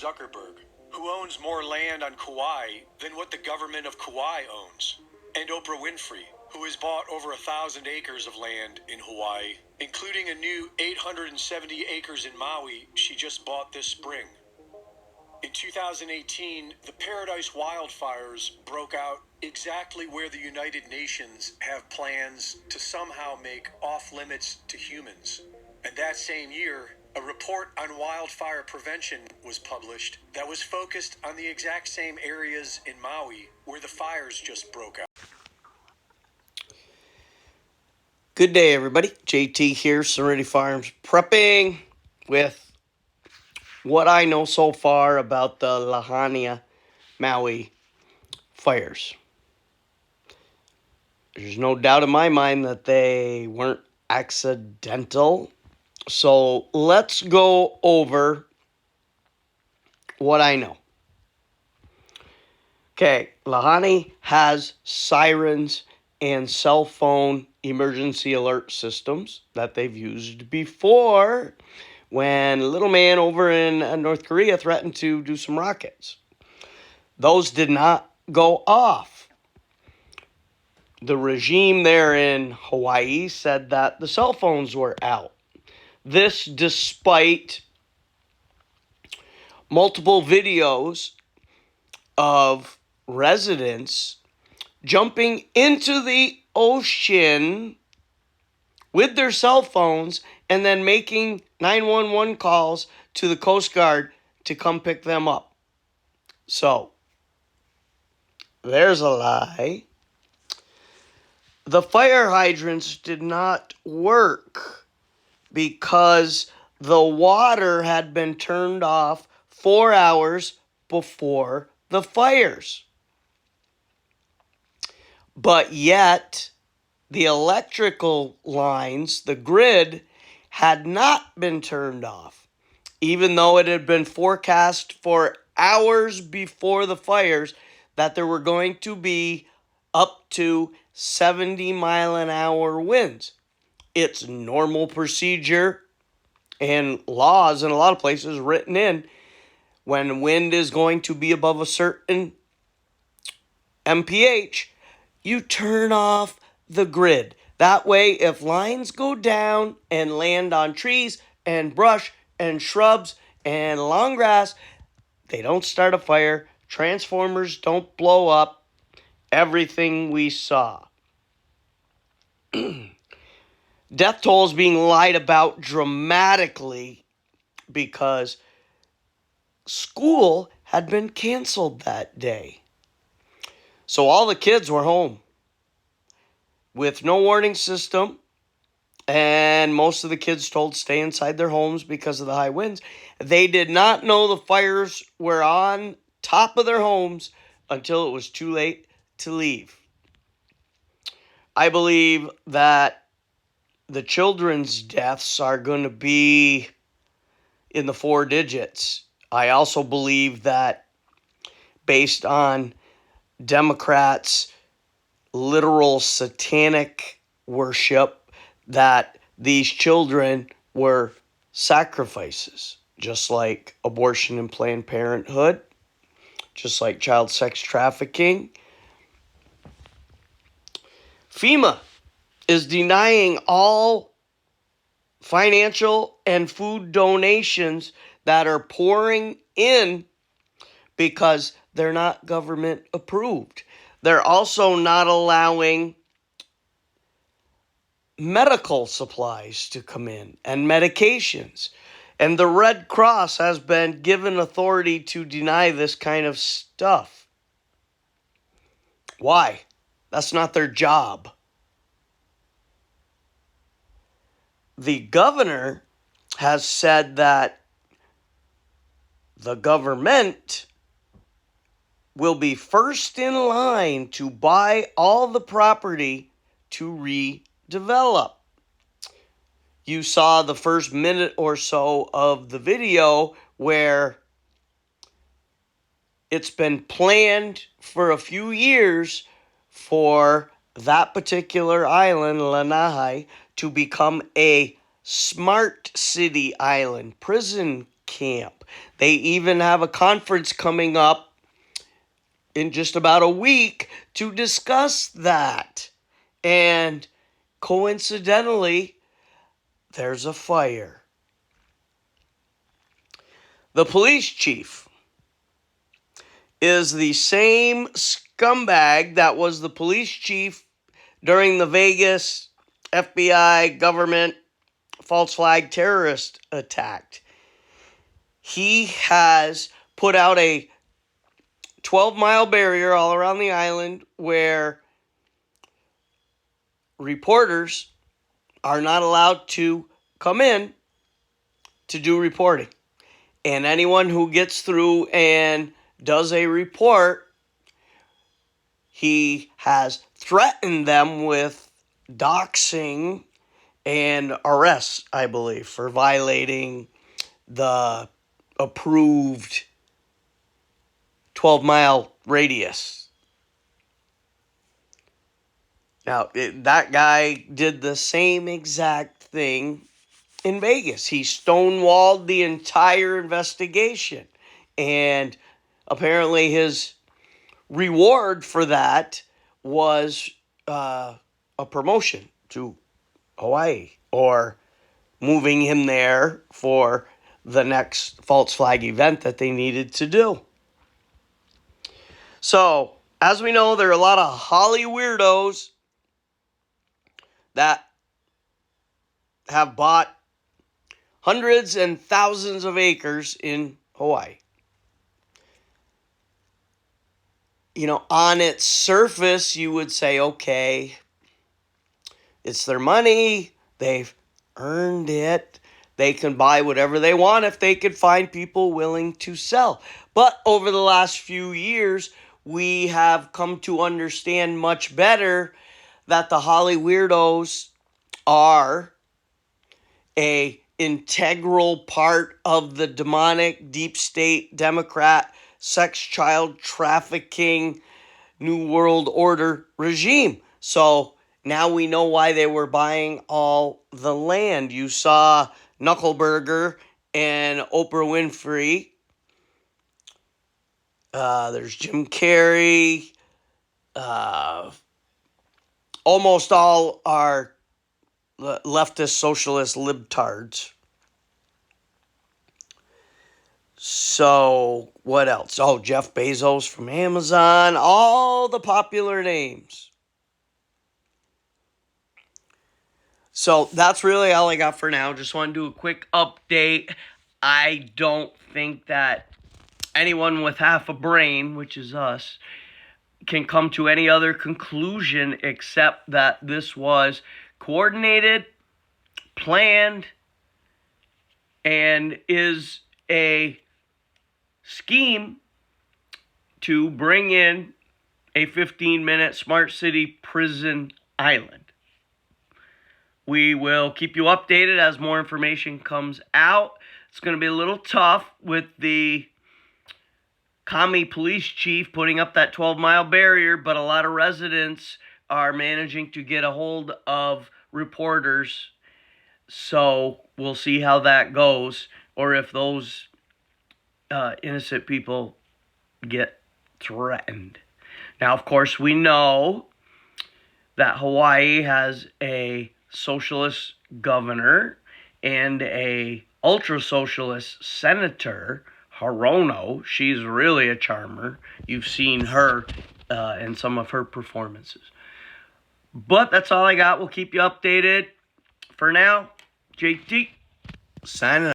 Zuckerberg, who owns more land on Kauai than what the government of Kauai owns, and Oprah Winfrey, who has bought over 1,000 acres of land in Hawaii, including a new 870 acres in Maui she just bought this spring. In 2018, the Paradise wildfires broke out exactly where the United Nations have plans to somehow make off-limits to humans. And that same year, a report on wildfire prevention was published that was focused on the exact same areas in Maui where the fires just broke out. Good day, everybody. JT here, Serenity Farms, prepping with what I know so far about the Lahaina Maui fires. There's no doubt in my mind that they weren't accidental. So let's go over what I know. Okay, Lahaina has sirens and cell phone emergency alert systems that they've used before when little man over in North Korea threatened to do some rockets. Those did not go off. The regime there in Hawaii said that the cell phones were out. This despite multiple videos of residents jumping into the ocean with their cell phones and then making 911 calls to the Coast Guard to come pick them up. So, there's a lie. The fire hydrants did not work because the water had been turned off 4 hours before the fires. But yet, the electrical lines, the grid, had not been turned off, even though it had been forecast for hours before the fires that there were going to be up to 70-mile-an-hour winds. It's normal procedure and laws in a lot of places written in when wind is going to be above a certain mph, you turn off the grid. That way, if lines go down and land on trees and brush and shrubs and long grass, they don't start a fire. Transformers don't blow up. Everything we saw. Death tolls being lied about dramatically because school had been canceled that day. So all the kids were home with no warning system, and most of the kids told to stay inside their homes because of the high winds. They did not know the fires were on top of their homes until it was too late to leave. I believe that the children's deaths are going to be in the 4 digits. I also believe that based on Democrats' literal satanic worship, that these children were sacrifices, just like abortion and Planned Parenthood, just like child sex trafficking. FEMA is denying all financial and food donations that are pouring in because they're not government approved. They're also not allowing medical supplies to come in and medications. And the Red Cross has been given authority to deny this kind of stuff. Why? That's not their job. The governor has said that the government will be first in line to buy all the property to redevelop. You saw the first minute or so of the video where it's been planned for a few years for that particular island, Lanai, to become a smart city island, prison camp. They even have a conference coming up in just about a week to discuss that. And coincidentally, there's a fire. The police chief is the same scumbag that was the police chief during the Vegas FBI government false flag terrorist attack. He has put out a 12-mile barrier all around the island where reporters are not allowed to come in to do reporting. And anyone who gets through and does a report, he has threatened them with doxing and arrests, I believe, for violating the approved 12-mile radius. Now, that guy did the same exact thing in Vegas. He stonewalled the entire investigation. And apparently his reward for that was a promotion to Hawaii, or moving him there for the next false flag event that they needed to do. So, as we know, there are a lot of Holly weirdos that have bought hundreds and thousands of acres in Hawaii. You know, on its surface, you would say, okay, it's their money, they've earned it, they can buy whatever they want if they could find people willing to sell. But over the last few years, we have come to understand much better that the Holly weirdos are a integral part of the demonic deep state Democrat sex child trafficking New World Order regime. So now we know why they were buying all the land. You saw Knuckleberger and Oprah Winfrey. There's Jim Carrey. Almost all are leftist socialist libtards. So, what else? Oh, Jeff Bezos from Amazon. All the popular names. So, that's really all I got for now. Just want to do a quick update. I don't think that anyone with half a brain, which is us, can come to any other conclusion except that this was coordinated, planned, and is a scheme to bring in a 15-minute smart city prison island. We will keep you updated as more information comes out. It's going to be a little tough with the commie police chief putting up that 12-mile barrier, but a lot of residents are managing to get a hold of reporters. So we'll see how that goes, or if those innocent people get threatened. Now, of course, we know that Hawaii has a socialist governor and a ultra-socialist senator, Hirono. She's really a charmer. You've seen her in some of her performances. But that's all I got. We'll keep you updated. For now, JT, signing out.